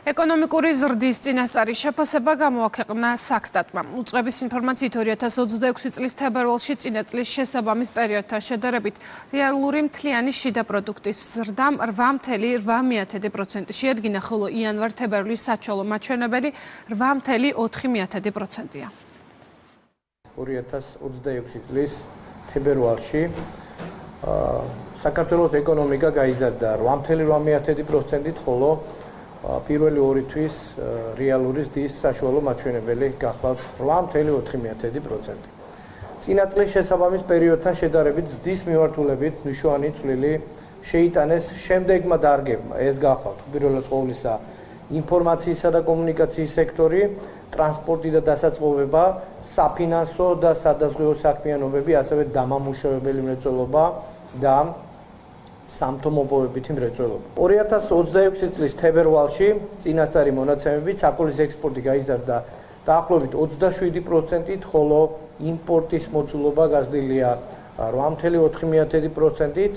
ეკონომიკური ზრდის წინასწარი შეფასება გამოაქვეყნა საქსტატმა. უწყების ინფორმაციით 2026 წლის თებერვალში წინა წლის შესაბამის პერიოდთან შედარებით რეალური მთლიანი შიდა პროდუქტის ზრდამ 8,8% შეადგინა, ხოლო იანვარ-თებერვლის საჩვეულო მაჩვენებელი 8,4%-ია. 2026 წლის თებერვალში საქართველოს ეკონომიკა გაიზარდა 8,8%-ით, ხოლო პირველი ორი თვის რეალური ზრდის საშუალო მაჩვენებელი გახლავთ 8,4%. წინა წლის შესაბამის პერიოდთან შედარებით ზრდის მიმართულებით მნიშვნელოვანი წვლილი შეიტანეს შემდეგმა დარგებმა. ეს გახლავთ უპირველეს ყოვლისა ინფორმაციისა და კომუნიკაციის სექტორი, ტრანსპორტი და დასაწყობება, საფინანსო და სადაზღვევო საქმიანობები, ასევე დამამუშავებელი მრეწველობა და სამთო-მოპოვებითი მრეწველობა. 2026 წლის თებერვალში წინასწარი მონაცემებით საფულის ექსპორტი გაიზარდა დაახლოებით 27%-ით, ხოლო იმპორტის მოცულობა გაზრდილია 8,4%-ით.